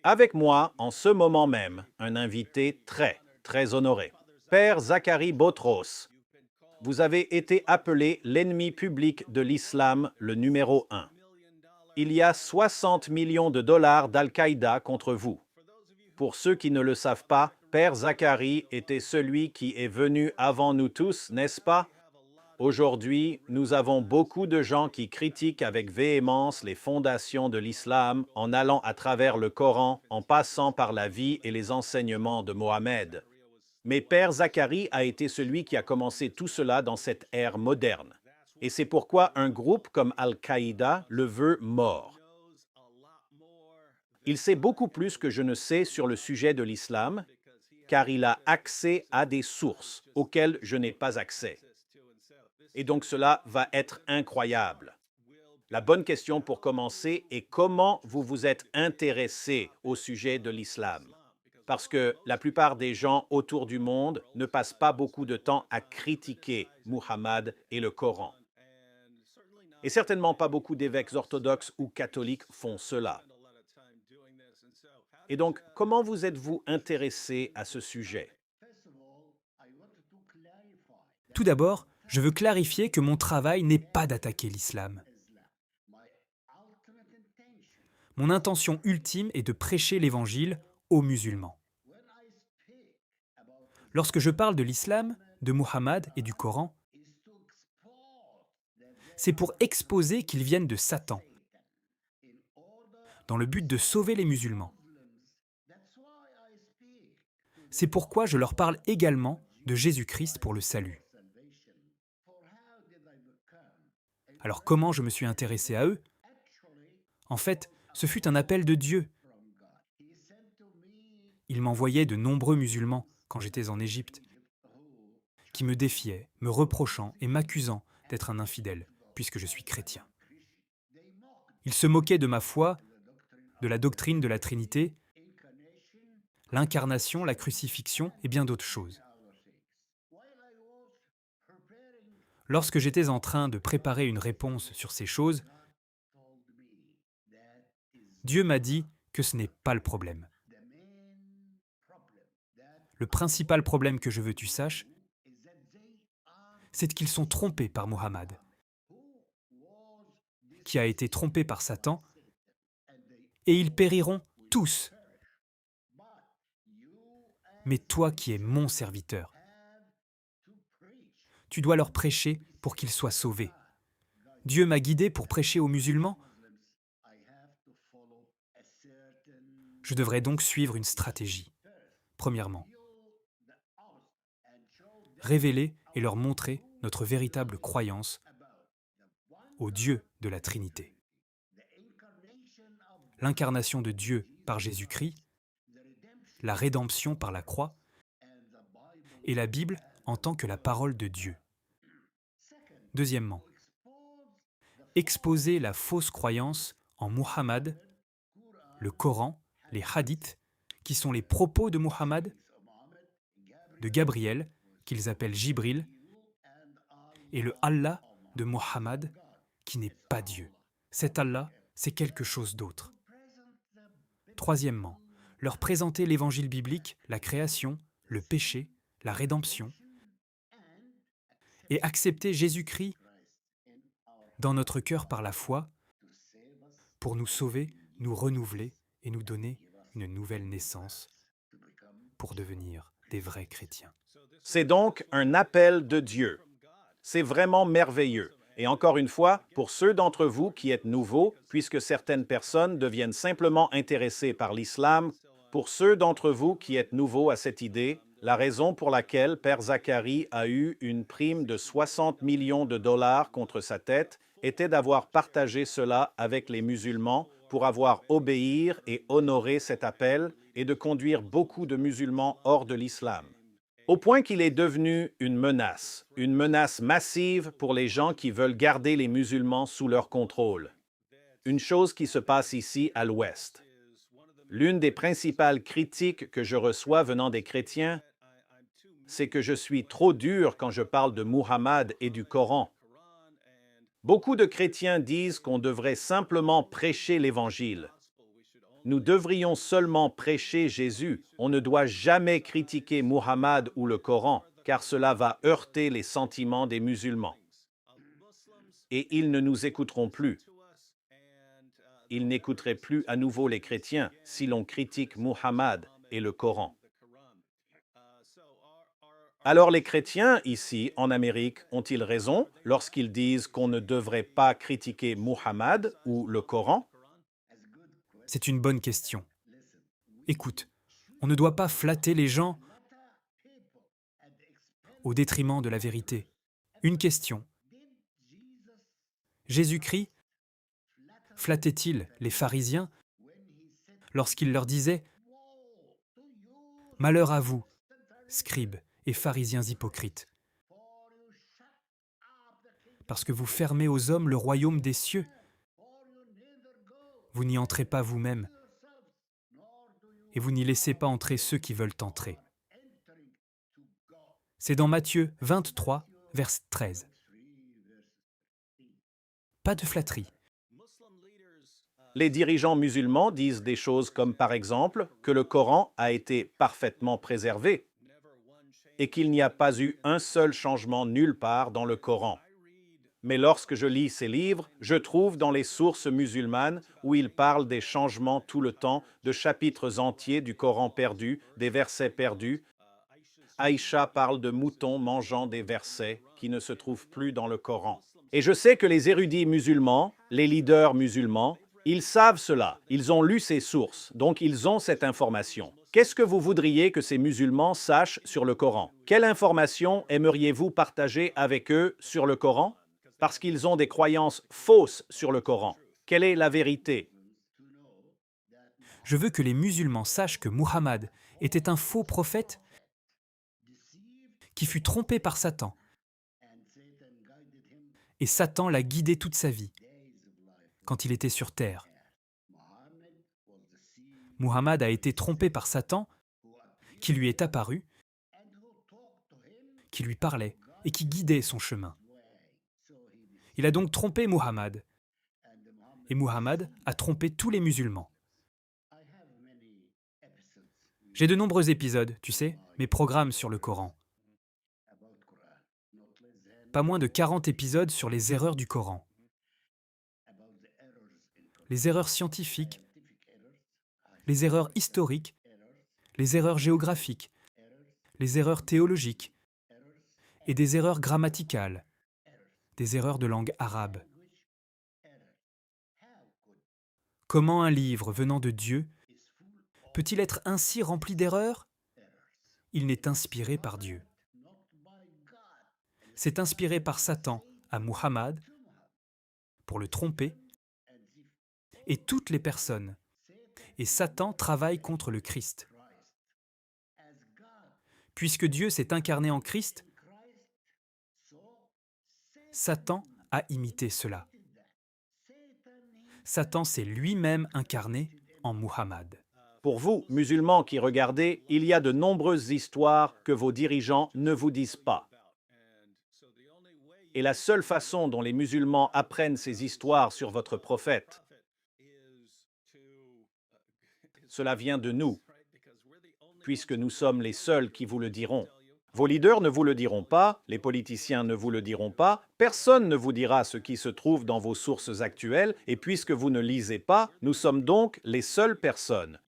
Avec moi, en ce moment même, un invité très honoré. Père Zacharie Botros, vous avez été appelé l'ennemi public de l'islam, le numéro un. Il y a 60 millions de dollars d'Al-Qaïda contre vous. Pour ceux qui ne le savent pas, Père Zacharie était celui qui est venu avant nous tous, n'est-ce pas? Aujourd'hui, nous avons beaucoup de gens qui critiquent avec véhémence les fondations de l'islam en allant à travers le Coran, en passant par la vie et les enseignements de Mohammed. Mais Père Zacharie a été celui qui a commencé tout cela dans cette ère moderne. Et c'est pourquoi un groupe comme Al-Qaïda le veut mort. Il sait beaucoup plus que je ne sais sur le sujet de l'islam, car il a accès à des sources auxquelles je n'ai pas accès. Et donc cela va être incroyable. La bonne question pour commencer est comment vous vous êtes intéressé au sujet de l'islam. Parce que la plupart des gens autour du monde ne passent pas beaucoup de temps à critiquer Muhammad et le Coran. Et certainement pas beaucoup d'évêques orthodoxes ou catholiques font cela. Et donc, comment vous êtes-vous intéressé à ce sujet? Tout d'abord, je veux clarifier que mon travail n'est pas d'attaquer l'islam. Mon intention ultime est de prêcher l'évangile aux musulmans. Lorsque je parle de l'islam, de Muhammad et du Coran, c'est pour exposer qu'ils viennent de Satan, dans le but de sauver les musulmans. C'est pourquoi je leur parle également de Jésus-Christ pour le salut. Alors comment je me suis intéressé à eux? En fait, ce fut un appel de Dieu. Il m'envoyait de nombreux musulmans quand j'étais en Égypte, qui me défiaient, me reprochant et m'accusant d'être un infidèle, puisque je suis chrétien. Ils se moquaient de ma foi, de la doctrine de la Trinité, l'incarnation, la crucifixion et bien d'autres choses. Lorsque j'étais en train de préparer une réponse sur ces choses, Dieu m'a dit que ce n'est pas le problème. Le principal problème que je veux que tu saches, c'est qu'ils sont trompés par Muhammad, qui a été trompé par Satan, et ils périront tous. Mais toi qui es mon serviteur, tu dois leur prêcher pour qu'ils soient sauvés. Dieu m'a guidé pour prêcher aux musulmans. Je devrais donc suivre une stratégie. Premièrement, révéler et leur montrer notre véritable croyance au Dieu de la Trinité. L'incarnation de Dieu par Jésus-Christ, la rédemption par la croix et la Bible en tant que la parole de Dieu. Deuxièmement, exposer la fausse croyance en Muhammad, le Coran, les hadiths, qui sont les propos de Muhammad, de Gabriel, qu'ils appellent Jibril, et le Allah de Muhammad, qui n'est pas Dieu. Cet Allah, c'est quelque chose d'autre. Troisièmement, leur présenter l'évangile biblique, la création, le péché, la rédemption, et accepter Jésus-Christ dans notre cœur par la foi pour nous sauver, nous renouveler et nous donner une nouvelle naissance pour devenir des vrais chrétiens. C'est donc un appel de Dieu. C'est vraiment merveilleux. Et encore une fois, pour ceux d'entre vous qui êtes nouveaux, puisque certaines personnes deviennent simplement intéressées par l'islam, pour ceux d'entre vous qui êtes nouveaux à cette idée, la raison pour laquelle Père Zacharie a eu une prime de 60 millions de dollars contre sa tête était d'avoir partagé cela avec les musulmans pour avoir obéir et honoré cet appel et de conduire beaucoup de musulmans hors de l'islam. Au point qu'il est devenu une menace massive pour les gens qui veulent garder les musulmans sous leur contrôle. Une chose qui se passe ici à l'Ouest. L'une des principales critiques que je reçois venant des chrétiens, c'est que je suis trop dur quand je parle de Muhammad et du Coran. Beaucoup de chrétiens disent qu'on devrait simplement prêcher l'Évangile. Nous devrions seulement prêcher Jésus. On ne doit jamais critiquer Muhammad ou le Coran, car cela va heurter les sentiments des musulmans. Et ils ne nous écouteront plus. Ils n'écouteraient plus à nouveau les chrétiens si l'on critique Muhammad et le Coran. Alors les chrétiens, ici, en Amérique, ont-ils raison lorsqu'ils disent qu'on ne devrait pas critiquer Muhammad ou le Coran? C'est une bonne question. Écoute, on ne doit pas flatter les gens au détriment de la vérité. Une question. Jésus-Christ flattait-il les pharisiens lorsqu'il leur disait « Malheur à vous, scribes et pharisiens hypocrites, parce que vous fermez aux hommes le royaume des cieux. Vous n'y entrez pas vous-même, et vous n'y laissez pas entrer ceux qui veulent entrer. » C'est dans Matthieu 23, verset 13. Pas de flatterie. Les dirigeants musulmans disent des choses comme par exemple que le Coran a été parfaitement préservé et qu'il n'y a pas eu un seul changement nulle part dans le Coran. Mais lorsque je lis ces livres, je trouve dans les sources musulmanes où ils parlent des changements tout le temps, de chapitres entiers du Coran perdus, des versets perdus. Aïcha parle de moutons mangeant des versets qui ne se trouvent plus dans le Coran. Et je sais que les érudits musulmans, les leaders musulmans, ils savent cela, ils ont lu ces sources, donc ils ont cette information. Qu'est-ce que vous voudriez que ces musulmans sachent sur le Coran? Quelle information aimeriez-vous partager avec eux sur le Coran? Parce qu'ils ont des croyances fausses sur le Coran. Quelle est la vérité? Je veux que les musulmans sachent que Muhammad était un faux prophète qui fut trompé par Satan. Et Satan l'a guidé toute sa vie, quand il était sur terre. Muhammad a été trompé par Satan, qui lui est apparu, qui lui parlait et qui guidait son chemin. Il a donc trompé Muhammad, et Muhammad a trompé tous les musulmans. J'ai de nombreux épisodes, tu sais, mes programmes sur le Coran. Pas moins de 40 épisodes sur les erreurs du Coran. Les erreurs scientifiques, les erreurs historiques, les erreurs géographiques, les erreurs théologiques et des erreurs grammaticales, des erreurs de langue arabe. Comment un livre venant de Dieu peut-il être ainsi rempli d'erreurs? Il n'est inspiré par Dieu. C'est inspiré par Satan à Muhammad pour le tromper et toutes les personnes. Et Satan travaille contre le Christ. Puisque Dieu s'est incarné en Christ, Satan a imité cela. Satan s'est lui-même incarné en Muhammad. Pour vous, musulmans qui regardez, il y a de nombreuses histoires que vos dirigeants ne vous disent pas. Et la seule façon dont les musulmans apprennent ces histoires sur votre prophète, cela vient de nous, puisque nous sommes les seuls qui vous le diront. Vos leaders ne vous le diront pas, les politiciens ne vous le diront pas, personne ne vous dira ce qui se trouve dans vos sources actuelles, et puisque vous ne lisez pas, nous sommes donc les seules personnes.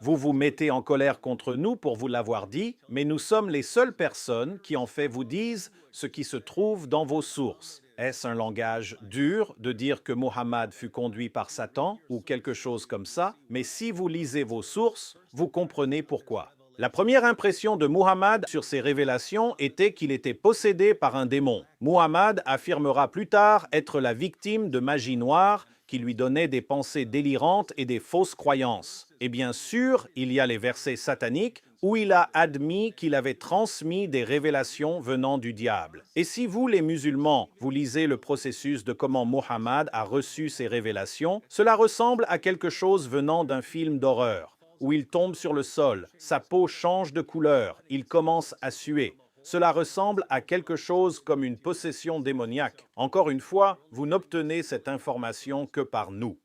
Vous vous mettez en colère contre nous pour vous l'avoir dit, mais nous sommes les seules personnes qui en fait vous disent ce qui se trouve dans vos sources. Est-ce un langage dur de dire que Muhammad fut conduit par Satan ou quelque chose comme ça? Mais si vous lisez vos sources, vous comprenez pourquoi. La première impression de Muhammad sur ces révélations était qu'il était possédé par un démon. Muhammad affirmera plus tard être la victime de magie noire qui lui donnait des pensées délirantes et des fausses croyances. Et bien sûr, il y a les versets sataniques où il a admis qu'il avait transmis des révélations venant du diable. Et si vous, les musulmans, vous lisez le processus de comment Muhammad a reçu ces révélations, cela ressemble à quelque chose venant d'un film d'horreur, où il tombe sur le sol, sa peau change de couleur, il commence à suer. Cela ressemble à quelque chose comme une possession démoniaque. Encore une fois, vous n'obtenez cette information que par nous.